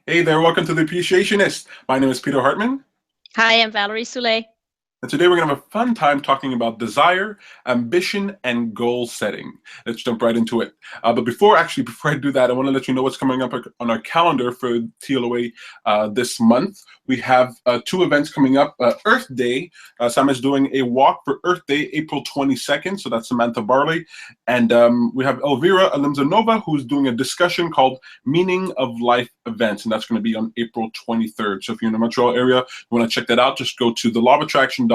Hey there, welcome to the Appreciationist. My name is Peter Hartman. Hi, I'm Valerie Soule. And today we're going to have a fun time talking about desire, ambition, and goal setting. Let's jump right into it. But before I do that, I want to let you know what's coming up on our calendar for TLOA this month. We have two events coming up. Earth Day, Sam is doing a walk for Earth Day, April 22nd. So that's Samantha, Barley. And we have Elvira Alimzanova, who's doing a discussion called Meaning of Life Events. And that's going to be on April 23rd. So if you're in the Montreal area, you want to check that out, just go to thelawofattraction.ca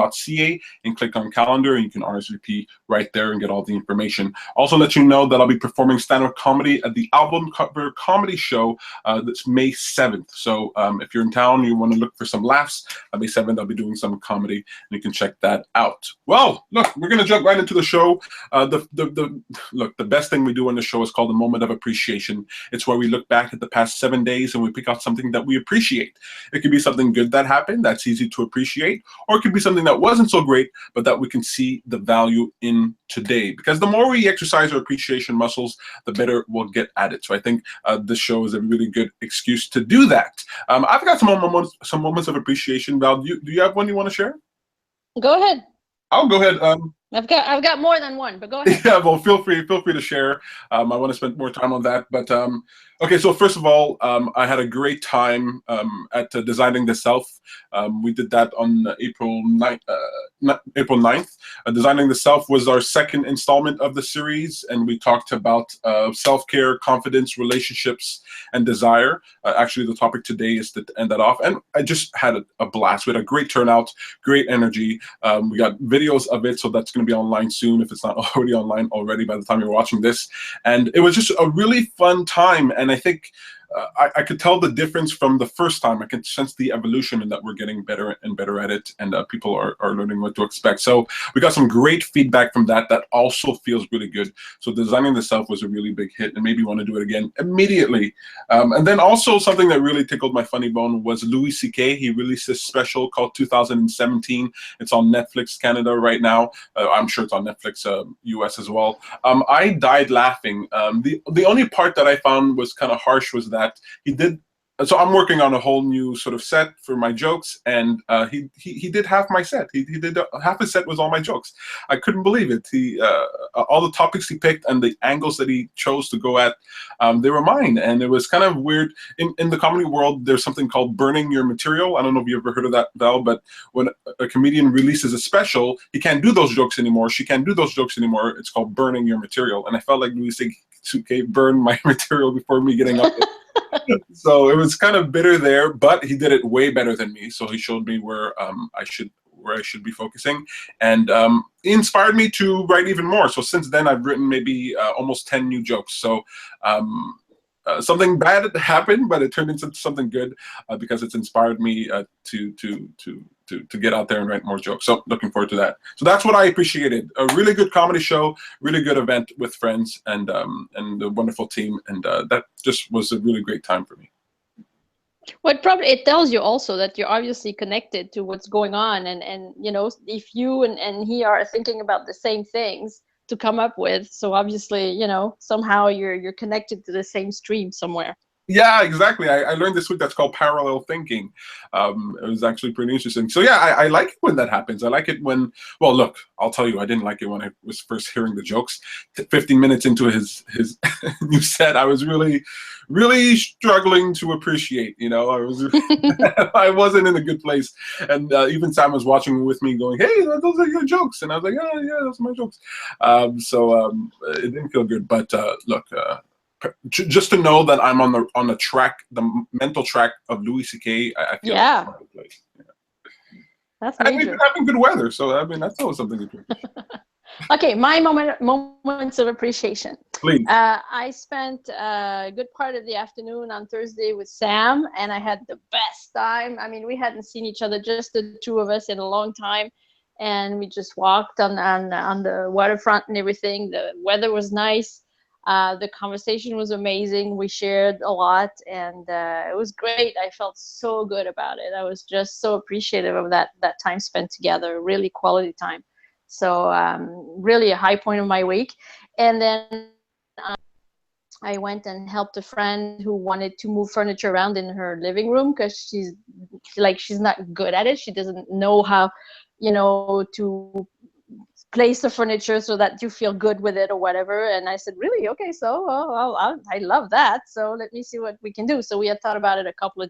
and click on calendar, and you can RSVP right there and get all the information. Also let you know that I'll be performing stand-up comedy at the Album Cover Comedy Show that's May 7th. So if you're in town, you want to look for some laughs, May 7th, I'll be doing some comedy, and you can check that out. Well, look, we're going to jump right into the show. Look, the best thing we do on the show is called the Moment of Appreciation. It's where we look back at the past 7 days and we pick out something that we appreciate. It could be something good that happened, that's easy to appreciate, or it could be something that wasn't so great, but that we can see the value in today. Because the more we exercise our appreciation muscles, the better we'll get at it. So I think this show is a really good excuse to do that. I've got some moments of appreciation. Val, do you have one you want to share? Go ahead. I'll go ahead. I've got more than one, but go ahead. Yeah, well, feel free to share. I want to spend more time on that, but okay. So first of all, I had a great time at Designing the Self. We did that on April 9th. Designing the Self was our second installment of the series, and we talked about self-care, confidence, relationships, and desire. Actually, the topic today is to end that off, and I just had a blast. We had a great turnout, great energy. We got videos of it, so that's going to be online soon if it's not already online already by the time you're watching this. And it was just a really fun time, and I think I could tell the difference from the first time. I could sense the evolution and that we're getting better and better at it, and people are learning what to expect. So we got some great feedback from that also feels really good. So Designing the Self was a really big hit, and maybe want to do it again immediately. And then also something that really tickled my funny bone was Louis C.K. He released this special called 2017. It's on Netflix Canada right now. I'm sure it's on Netflix US as well. I died laughing. The only part that I found was kind of harsh was that he did. So I'm working on a whole new sort of set for my jokes, and he did half my set. He did half his set was all my jokes. I couldn't believe it. All the topics he picked and the angles that he chose to go at, they were mine, and it was kind of weird. In the comedy world, there's something called burning your material. I don't know if you ever heard of that, Val, but when a comedian releases a special, he can't do those jokes anymore. She can't do those jokes anymore. It's called burning your material, and I felt like Louis C.K. burned my material before me getting up there. So it was kind of bitter there, but he did it way better than me. So he showed me where I should be focusing, and he inspired me to write even more. So since then, I've written maybe almost 10 new jokes. So something bad happened, but it turned into something good because it's inspired me to get out there and write more jokes. So looking forward to that. So that's what I appreciated. A really good comedy show, really good event with friends, and a wonderful team, and that just was a really great time for me. Well, it tells you also that you're obviously connected to what's going on, and you know, if you and he are thinking about the same things to come up with, so obviously, you know, somehow you're connected to the same stream somewhere. Yeah, exactly. I learned this week that's called parallel thinking. It was actually pretty interesting. So yeah, I like it when that happens. I like it when, well, look, I'll tell you, I didn't like it when I was first hearing the jokes. 15 minutes into his new set, I was really struggling to appreciate. You know, I wasn't in a good place, and even Sam was watching with me, going, "Hey, those are your jokes," and I was like, "Yeah, those are my jokes." It didn't feel good, but look. Just to know that I'm on the track, the mental track of Louis C.K. I feel yeah. Like place. Yeah. That's major. And we've been having good weather, so I mean that's always something to appreciate. Okay, my moments of appreciation. Please. I spent a good part of the afternoon on Thursday with Sam, and I had the best time. I mean, we hadn't seen each other, just the two of us, in a long time, and we just walked on the waterfront and everything. The weather was nice. The conversation was amazing. We shared a lot, and it was great. I felt so good about it. I was just so appreciative of that time spent together, really quality time. So really a high point of my week. And then I went and helped a friend who wanted to move furniture around in her living room because she's not good at it. She doesn't know how, to place the furniture so that you feel good with it or whatever. And I said, really? Okay, so I love that. So let me see what we can do. So we had thought about it a couple of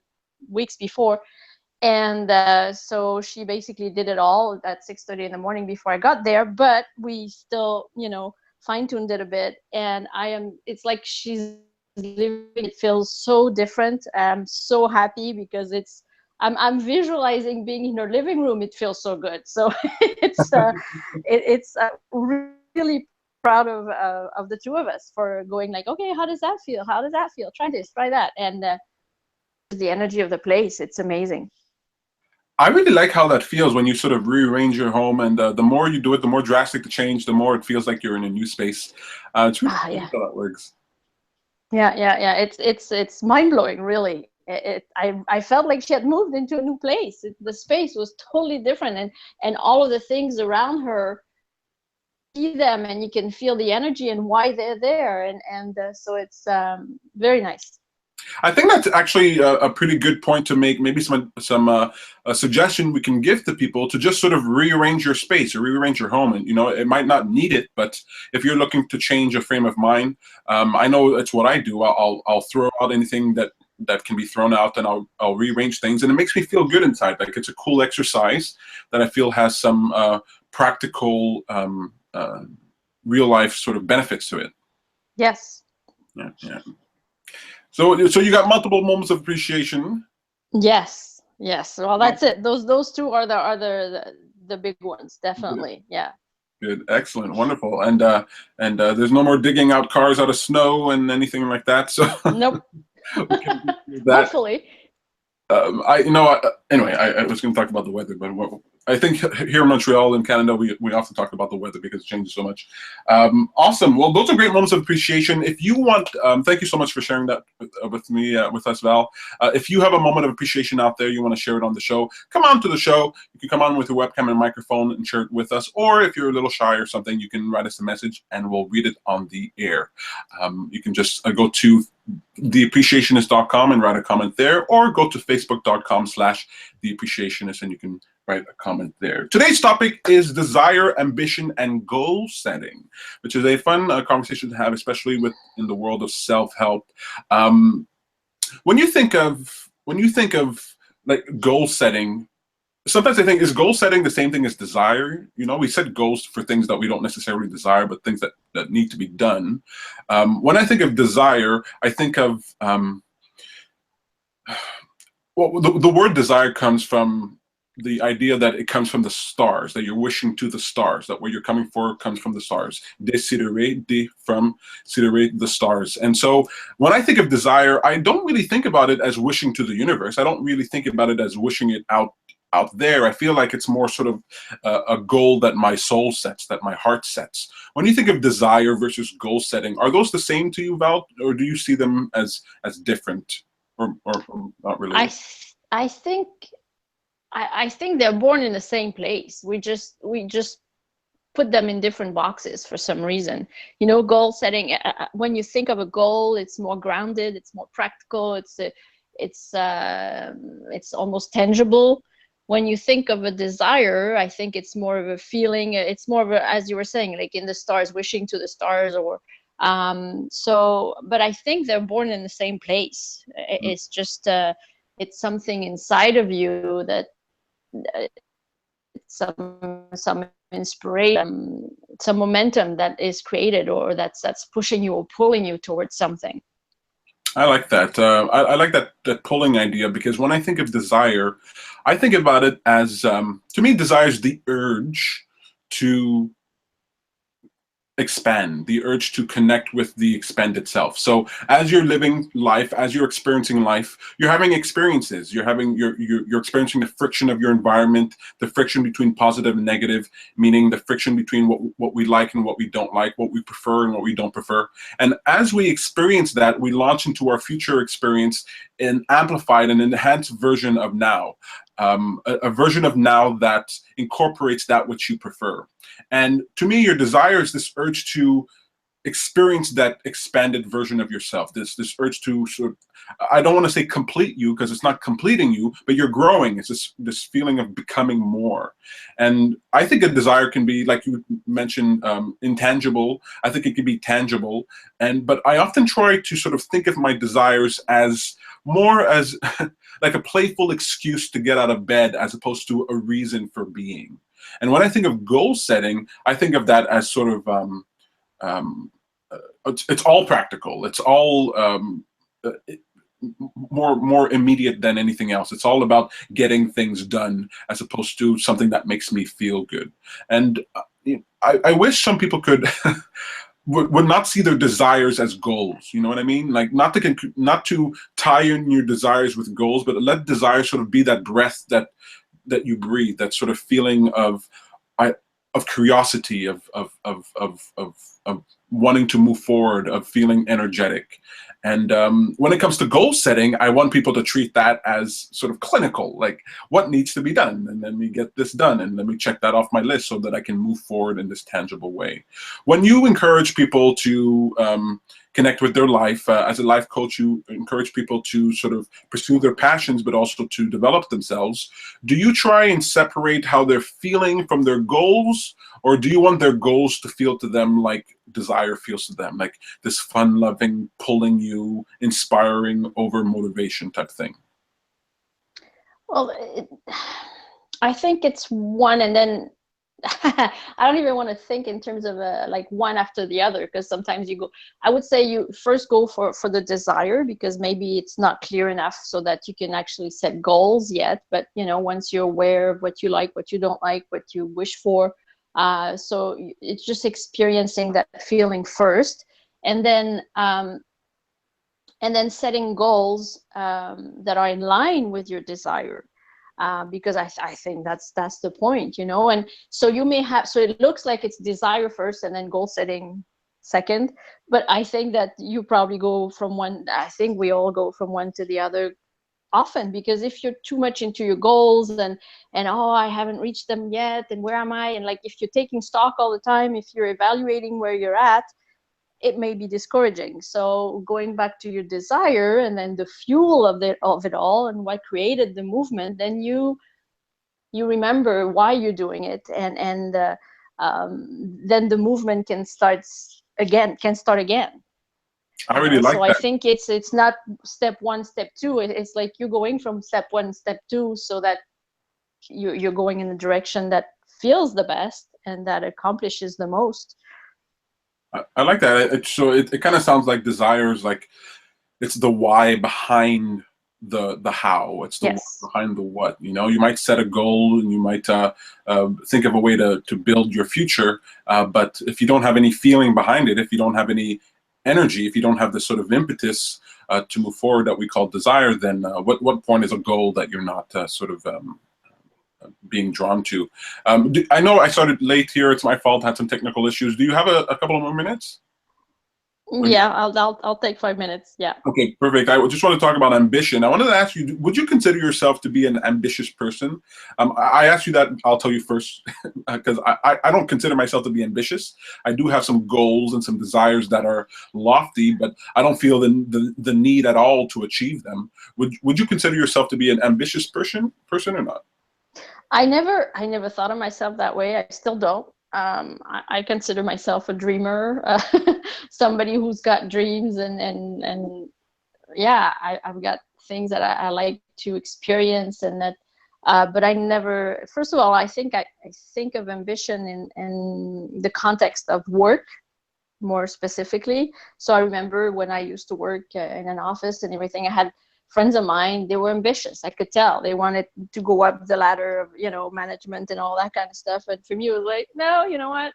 weeks before. And so she basically did it all at 6:30 in the morning before I got there. But we still, fine-tuned it a bit. And it's like she's living. It feels so different. I'm so happy because I'm visualizing being in her living room. It feels so good. So it's really proud of the two of us for going like, okay, how does that feel? How does that feel? Try this, try that. And the energy of the place, it's amazing. I really like how that feels when you sort of rearrange your home, and the more you do it, the more drastic the change, the more it feels like you're in a new space. It's really cool how that works. Yeah. It's mind blowing, really. I felt like she had moved into a new place. The space was totally different, and all of the things around her, see them, and you can feel the energy and why they're there, and so it's very nice. I think that's actually a pretty good point to make. Maybe some a suggestion we can give to people to just sort of rearrange your space or rearrange your home. And it might not need it, but if you're looking to change a frame of mind, I know it's what I do. I'll throw out anything that can be thrown out, and I'll rearrange things, and it makes me feel good inside. Like it's a cool exercise that I feel has some practical, real life sort of benefits to it. Yes. Yeah. So you got multiple moments of appreciation. Yes. Well, that's it. Those two are the big ones, definitely. Yeah. Good, excellent, wonderful, and there's no more digging out cars out of snow and anything like that. So nope. Hopefully. Anyway, I was going to talk about the weather, but I think here in Montreal in Canada, we often talk about the weather because it changes so much. Awesome. Well, those are great moments of appreciation. If you want, thank you so much for sharing that with me, with us, Val. If you have a moment of appreciation out there, you want to share it on the show, come on to the show. You can come on with your webcam and microphone and share it with us. Or if you're a little shy or something, you can write us a message and we'll read it on the air. You can just go to theappreciationist.com and write a comment there, or go to facebook.com/theappreciationist and you can write a comment there. Today's topic is desire, ambition, and goal setting, which is a fun conversation to have, especially in the world of self-help. When you think of like goal setting, sometimes I think, is goal setting the same thing as desire? We set goals for things that we don't necessarily desire, but things that need to be done. When I think of desire, I think of, well, the word desire comes from the idea that it comes from the stars, that you're wishing to the stars, that what you're coming for comes from the stars. Desidere, from sidere, the stars. And so when I think of desire, I don't really think about it as wishing to the universe. I don't really think about it as wishing it out there. I feel like it's more sort of a goal that my soul sets, that my heart sets. When you think of desire versus goal setting, are those the same to you, Val, or do you see them as different, or not really? I think they're born in the same place. We just put them in different boxes for some reason. Goal setting, when you think of a goal, it's more grounded, it's more practical, it's almost tangible. When you think of a desire, I think it's more of a feeling. It's more of a, as you were saying, like in the stars, wishing to the stars, or but I think they're born in the same place. It's just it's something inside of you that some inspiration, some momentum that is created, or that's pushing you or pulling you towards something. I like that. I like that pulling idea, because when I think of desire, I think about it as, to me, desire is the urge to expand, the urge to connect with the expand itself. So as you're living life, as you're experiencing life, you're having experiences. You're experiencing the friction of your environment, the friction between positive and negative, meaning the friction between what we like and what we don't like, what we prefer and what we don't prefer. And as we experience that, we launch into our future experience an amplified and enhanced version of now. A version of now that incorporates that which you prefer. And to me, your desire is this urge to experience that expanded version of yourself, this urge to sort of, I don't want to say complete you, because it's not completing you, but you're growing. It's this feeling of becoming more. And I think a desire can be, like you mentioned, intangible. I think it can be tangible. But I often try to sort of think of my desires as more as like a playful excuse to get out of bed, as opposed to a reason for being. And when I think of goal setting, I think of that as sort of it's all practical. It's all more immediate than anything else. It's all about getting things done, as opposed to something that makes me feel good. And I wish some people could would not see their desires as goals. You know what I mean? Like, not to tie in your desires with goals, but let desires sort of be that breath that you breathe, that sort of feeling of curiosity, of wanting to move forward, of feeling energetic. And when it comes to goal setting, I want people to treat that as sort of clinical, like what needs to be done, and let me get this done, and let me check that off my list so that I can move forward in this tangible way. When you encourage people to connect with their life, as a life coach, you encourage people to sort of pursue their passions, but also to develop themselves. Do you try and separate how they're feeling from their goals, or do you want their goals to feel to them like desire feels to them, like this fun-loving, pulling you, inspiring over motivation type thing? Well, I think it's one, and then I don't even want to think in terms of like one after the other, because sometimes you go, I would say you first go for the desire, because maybe it's not clear enough so that you can actually set goals yet. But once you're aware of what you like, what you don't like, what you wish for, so it's just experiencing that feeling first, and then setting goals that are in line with your desire. Because I think that's the point, and so you may have, so it looks like it's desire first and then goal setting second, but I think that you probably go from one, I think we all go from one to the other often, because if you're too much into your goals and oh, I haven't reached them yet, and where am I, and like if you're taking stock all the time, if you're evaluating where you're at, it may be discouraging. So going back to your desire, and then the fuel of it all, and what created the movement, then you remember why you're doing it, and then the movement can start again. I really like so that. I think it's not step one, step two. It's like you're going from step one, step two, so that you're going in the direction that feels the best and that accomplishes the most. I like that. It kind of sounds like desires, like it's the why behind the how. It's the Yes. why behind the what. You might set a goal, and you might think of a way to build your future. But if you don't have any feeling behind it, if you don't have any energy, if you don't have this sort of impetus to move forward that we call desire, then what point is a goal that you're not sort of being drawn to? I know I started late here. It's my fault. Had some technical issues. Do you have a couple of more minutes? Yeah, I'll take 5 minutes. Yeah. Okay, perfect. I just want to talk about ambition. I wanted to ask you, would you consider yourself to be an ambitious person? I asked you that. I'll tell you first, because I don't consider myself to be ambitious. I do have some goals and some desires that are lofty, but I don't feel the need at all to achieve them. Would you consider yourself to be an ambitious person or not? I never thought of myself that way. I still don't. I consider myself a dreamer, somebody who's got dreams, and yeah, I've got things that I like to experience, and that. But I never. First of all, I think I think of ambition in the context of work, more specifically. So I remember when I used to work in an office and everything, I had friends of mine, they were ambitious. I could tell they wanted to go up the ladder of, management and all that kind of stuff. And for me, it was like, no, you know what,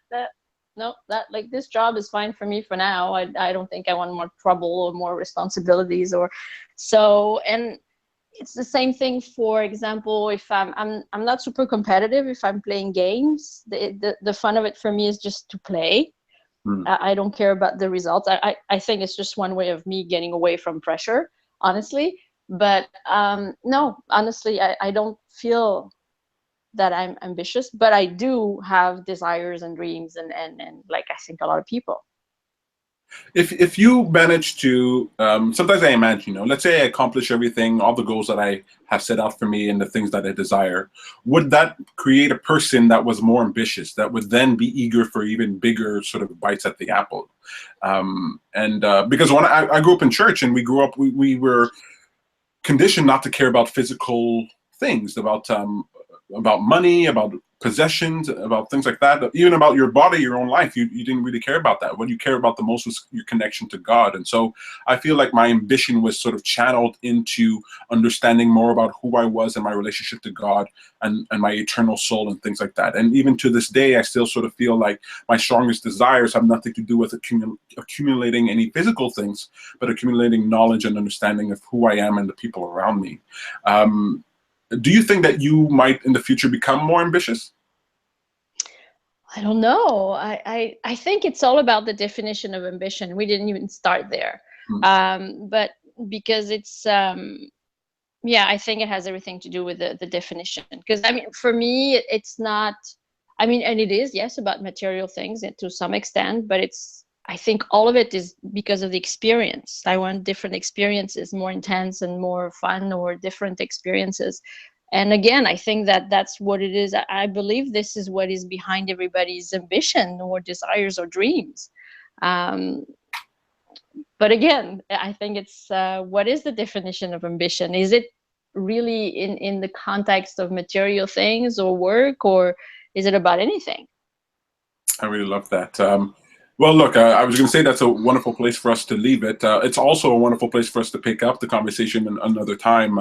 like this job is fine for me for now. I don't think I want more trouble or more responsibilities or so. And it's the same thing. For example, if I'm not super competitive, if I'm playing games, the fun of it for me is just to play. I don't care about the results. I think it's just one way of me getting away from pressure, honestly. But no, honestly, I don't feel that I'm ambitious, but I do have desires and dreams, and like I think a lot of people. If you manage to, sometimes I imagine, let's say I accomplish everything, all the goals that I have set out for me and the things that I desire, would that create a person that was more ambitious, that would then be eager for even bigger sort of bites at the apple? And because when I grew up in church, and we were conditioned not to care about physical things, about money, about possessions, about things like that, even about your body, your own life. You didn't really care about that. What you care about the most was your connection to God. And so I feel like my ambition was sort of channeled into understanding more about who I was and my relationship to God and my eternal soul and things like that. And even to this day, I still sort of feel like my strongest desires have nothing to do with accumulating any physical things, but accumulating knowledge and understanding of who I am and the people around me. Do you think that you might in the future become more ambitious? I don't know. I think it's all about the definition of ambition. We didn't even start there. But because it's, yeah, I think it has everything to do with the definition. Because, I mean, for me, it's not, I mean, and it is, yes, about material things to some extent, but I think all of it is because of the experience. I want different experiences, more intense and more fun, or different experiences. And again, I think that that's what it is. I believe this is what is behind everybody's ambition or desires or dreams. But again, I think it's what is the definition of ambition? Is it really in the context of material things or work, or is it about anything? I really love that. Well, look, I was going to say that's a wonderful place for us to leave it. It's also a wonderful place for us to pick up the conversation another time.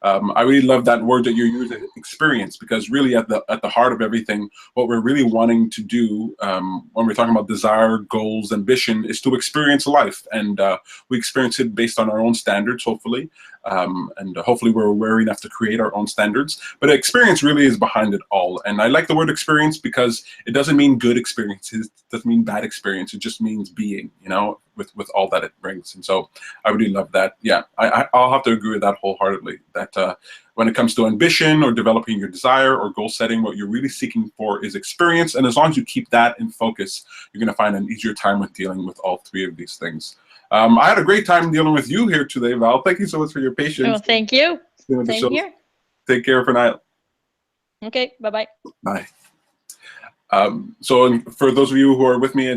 I really love that word that you're using, experience, because really at the heart of everything, what we're really wanting to do when we're talking about desire, goals, ambition, is to experience life. And we experience it based on our own standards, hopefully. And hopefully we're aware enough to create our own standards. But experience really is behind it all. And I like the word experience because it doesn't mean good experiences. It doesn't mean bad experience. It just means being, with all that it brings. And so I really love that. Yeah, I'll have to agree with that wholeheartedly, that when it comes to ambition or developing your desire or goal setting, what you're really seeking for is experience. And as long as you keep that in focus, you're going to find an easier time with dealing with all three of these things. I had a great time dealing with you here today, Val. Thank you so much for your patience. Well, thank you. Same here. Take care for now. Okay, bye-bye. Bye. So for those of you who are with me,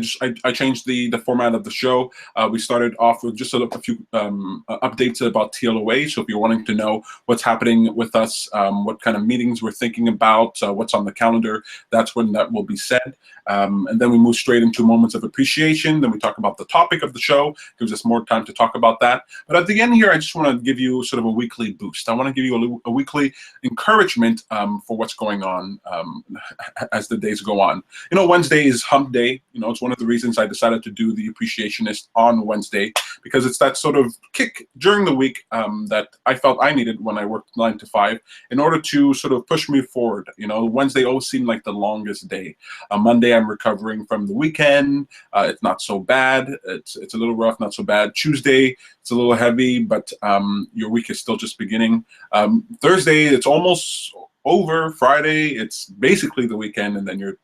I changed the format of the show. We started off with just a few updates about TLOA. So if you're wanting to know what's happening with us, what kind of meetings we're thinking about, what's on the calendar, that's when that will be said. And then we move straight into moments of appreciation. Then we talk about the topic of the show. Gives us more time to talk about that. But at the end here, I just want to give you sort of a weekly boost. I want to give you a weekly encouragement for what's going on as the days go on. Wednesday is hump day. It's one of the reasons I decided to do the Appreciationist on Wednesday, because it's that sort of kick during the week that I felt I needed when I worked 9 to 5 in order to sort of push me forward. Wednesday always seemed like the longest day. Monday, I'm recovering from the weekend. It's not so bad. It's a little rough, not so bad. Tuesday, it's a little heavy, but your week is still just beginning. Thursday, it's almost over. Friday, it's basically the weekend, and then you're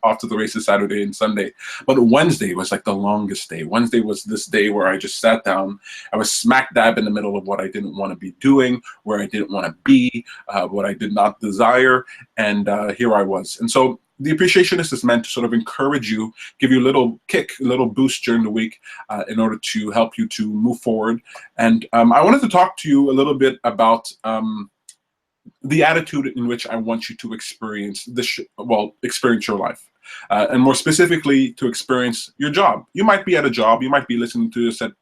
off to the races Saturday and Sunday. But Wednesday was like the longest day. Wednesday was this day where I just sat down. I was smack dab in the middle of what I didn't want to be doing, where I didn't want to be, what I did not desire, and here I was. And so the Appreciationist is meant to sort of encourage you, give you a little kick, a little boost during the week in order to help you to move forward. And I wanted to talk to you a little bit about the attitude in which I want you to experience experience your life, and more specifically, to experience your job. You might be at a job, you might be listening to this at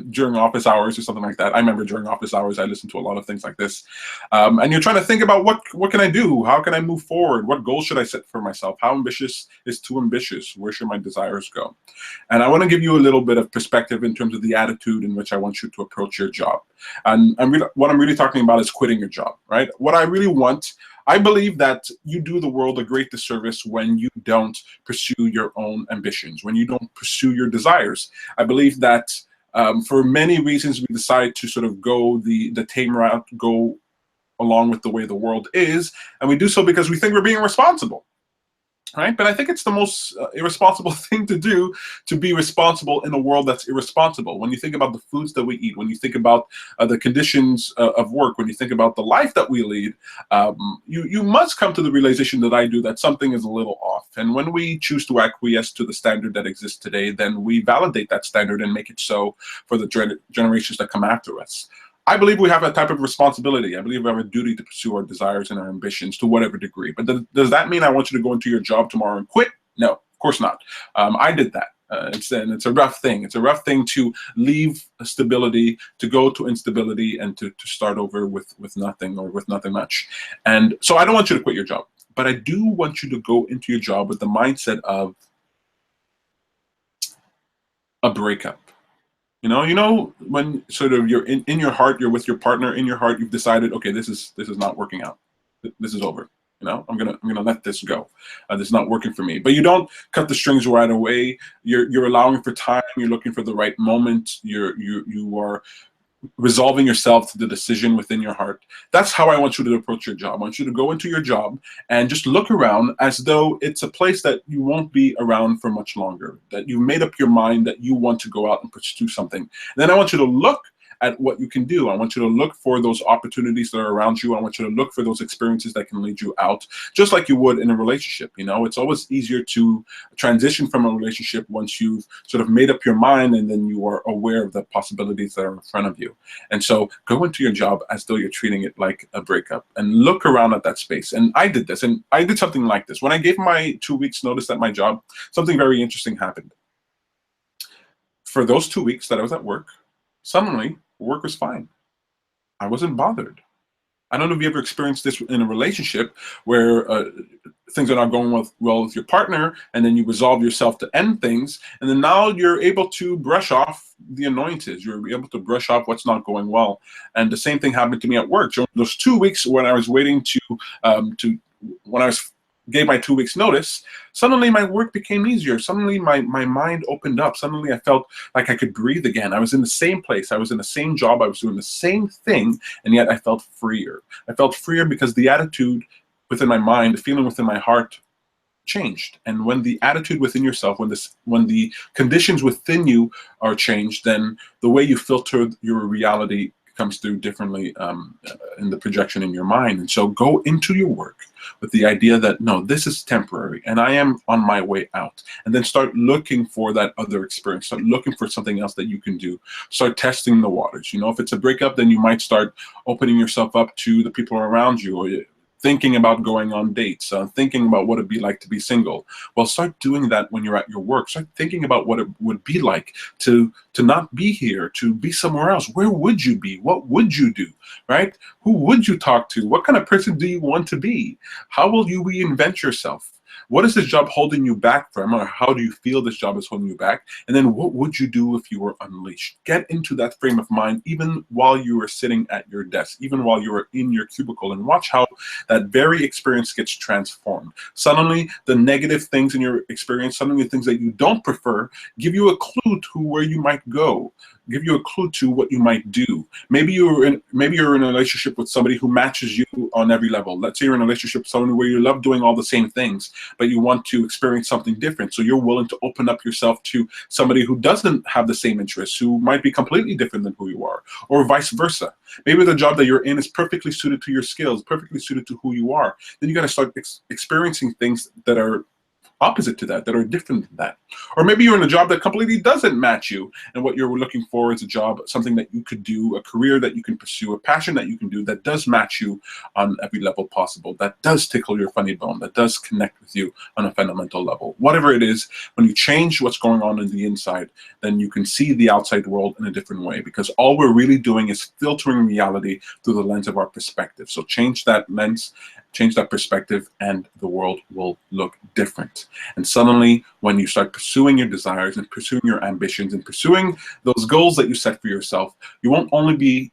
during office hours or something like that. I remember during office hours, I listened to a lot of things like this. And you're trying to think about what can I do? How can I move forward? What goals should I set for myself? How ambitious is too ambitious? Where should my desires go? And I want to give you a little bit of perspective in terms of the attitude in which I want you to approach your job. And what I'm really talking about is quitting your job, right? What I really want, I believe that you do the world a great disservice when you don't pursue your own ambitions, when you don't pursue your desires. I believe that for many reasons, we decide to sort of go the tame route, go along with the way the world is, and we do so because we think we're being responsible. right? But I think it's the most irresponsible thing to do, to be responsible in a world that's irresponsible. When you think about the foods that we eat, when you think about the conditions of work, when you think about the life that we lead, you must come to the realization that I do, that something is a little off. And when we choose to acquiesce to the standard that exists today, then we validate that standard and make it so for the generations that come after us. I believe we have a type of responsibility. I believe we have a duty to pursue our desires and our ambitions to whatever degree. But does that mean I want you to go into your job tomorrow and quit? No, of course not. I did that. It's a rough thing. It's a rough thing to leave stability, to go to instability, and to start over with nothing, or with nothing much. And so I don't want you to quit your job, but I do want you to go into your job with the mindset of a breakup. You know, when sort of you're in your heart, you're with your partner, in your heart, you've decided, okay, this is not working out. This is over. You know, I'm gonna let this go. This is not working for me. But you don't cut the strings right away. You're allowing for time. You're looking for the right moment. You are resolving yourself to the decision within your heart. That's how I want you to approach your job. I want you to go into your job and just look around as though it's a place that you won't be around for much longer, that you made up your mind that you want to go out and pursue something. And then I want you to look at what you can do. I want you to look for those opportunities that are around you. I want you to look for those experiences that can lead you out, just like you would in a relationship. You know, it's always easier to transition from a relationship once you've sort of made up your mind and then you are aware of the possibilities that are in front of you. And so go into your job as though you're treating it like a breakup, and look around at that space. And I did this, and I did something like this. When I gave my 2 weeks notice at my job, something very interesting happened. For those 2 weeks that I was at work, suddenly work was fine. I wasn't bothered. I don't know if you ever experienced this in a relationship where things are not going well with your partner, and then you resolve yourself to end things, and then now you're able to brush off the annoyances. You're able to brush off what's not going well. And the same thing happened to me at work. So those 2 weeks when I was waiting when I gave my 2 weeks notice, suddenly my work became easier. Suddenly my mind opened up. Suddenly I felt like I could breathe again. I was in the same place. I was in the same job. I was doing the same thing, and yet I felt freer. I felt freer because the attitude within my mind, the feeling within my heart changed. And when the attitude within yourself, when the conditions within you are changed, then the way you filter your reality comes through differently in the projection in your mind. And so go into your work with the idea that, no, this is temporary and I am on my way out. And then start looking for that other experience. Start looking for something else that you can do. Start testing the waters. You know, if it's a breakup, then you might start opening yourself up to the people around you, or thinking about going on dates, thinking about what it'd be like to be single. Well, start doing that when you're at your work. Start thinking about what it would be like to not be here, to be somewhere else. Where would you be? What would you do, right? Who would you talk to? What kind of person do you want to be? How will you reinvent yourself? What is this job holding you back from, or how do you feel this job is holding you back? And then what would you do if you were unleashed? Get into that frame of mind even while you are sitting at your desk, even while you are in your cubicle, and watch how that very experience gets transformed. Suddenly, the negative things in your experience, suddenly the things that you don't prefer, give you a clue to where you might go. Give you a clue to what you might do. Maybe you're in a relationship with somebody who matches you on every level. Let's say you're in a relationship with someone where you love doing all the same things, but you want to experience something different. So you're willing to open up yourself to somebody who doesn't have the same interests, who might be completely different than who you are, or vice versa. Maybe the job that you're in is perfectly suited to your skills, perfectly suited to who you are. Then you got to start experiencing things that are opposite to that, that are different than that. Or maybe you're in a job that completely doesn't match you, and what you're looking for is a job, something that you could do, a career that you can pursue, a passion that you can do that does match you on every level possible, that does tickle your funny bone, that does connect with you on a fundamental level. Whatever it is, when you change what's going on in the inside, then you can see the outside world in a different way, because all we're really doing is filtering reality through the lens of our perspective. So change that lens, change that perspective, and the world will look different. And suddenly, when you start pursuing your desires and pursuing your ambitions and pursuing those goals that you set for yourself, you won't only be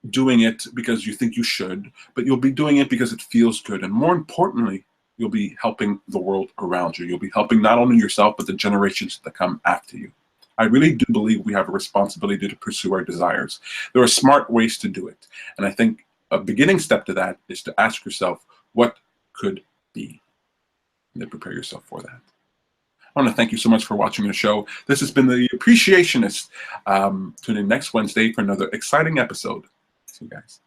doing it because you think you should, but you'll be doing it because it feels good. And more importantly, you'll be helping the world around you. You'll be helping not only yourself, but the generations that come after you. I really do believe we have a responsibility to pursue our desires. There are smart ways to do it. And I think a beginning step to that is to ask yourself, what could be? and then prepare yourself for that. I want to thank you so much for watching the show. This has been the Appreciationist. Tune in next Wednesday for another exciting episode. See you guys.